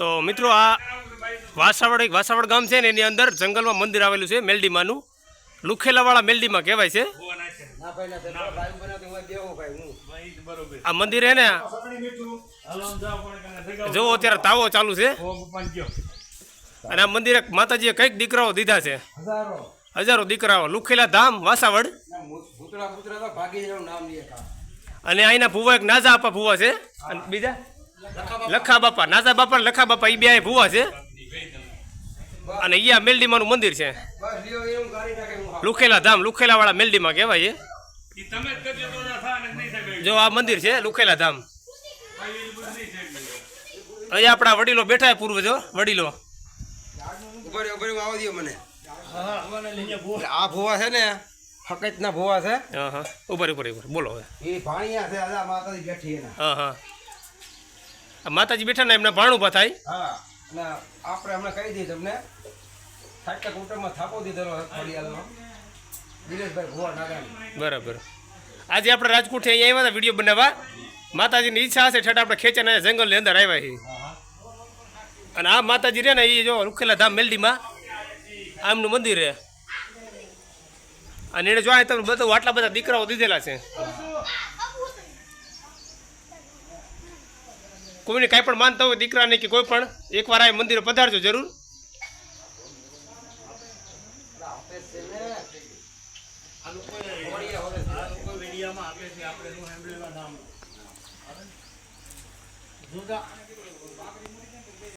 તો મિત્રો આ વાસાવડ ગામ છે ને એની અંદર જંગલમાં મંદિર આવેલું છે મેલડીમાનું. લુખેલાવાળા મેલડીમાં કહેવાય છે. આ મંદિર હે ને જો અત્યારે તાવો ચાલુ છે અને આ મંદિરે માતાજીએ કઈક દીકરાઓ દીધા છે, હજારો દીકરાઓ. લુખેલા ધામ વાસાવડ. અને અહીંના ભુવા એક નાઝા આપા ભુવા છે અને બીજા લખા બાપા, નાઝા બાપા ને લખા બાપા, એ બે ભુવા છે. અને અહીંયા મેલડીમાનું મંદિર છે. લુખેલા ધામ, લુખેલા વાળા મેલડીમાં કહેવાય છે. જો આ મંદિર છે લુખેલા ધામ. અહીંયા આપણા વડીલો બેઠા પૂર્વજો વડીલો. આ ભુવા છે ને ફકત ના ભુવા છે. ઉપર બોલો હવે. એ ભાણિયા છે, આજા માતાજી બેઠી એના. માતાજી બેઠા ને એમના ભાણું ભા થાય. હા, અને આપણે હમણાં કહી દઈએ તમને સાચા કુટુંબમાં થાપો દીધેલો ફળિયાલનો દિનેશભાઈ ભુવા નાગાની. બરાબર. આજે આપણે રાજકોટથી અહીંયા આવ્યા હતા વિડીયો બનાવવા. માતાજીની ઈચ્છા હશે છતાં આપણે ખેંચાને જંગલની અંદર આવ્યા છીએ. અને આ માતાજી રહે ને એ જો લુખેલા ધામ મેલડીમાં આમનું મંદિર રહે. અને એને જોયા તમે બધું આટલા બધા દીકરાઓ દીધેલા છે. કોઈને કાંઈ પણ માનતા હોય દીકરાને કે કોઈ પણ એકવાર આ મંદિરે પધારજો જરૂર.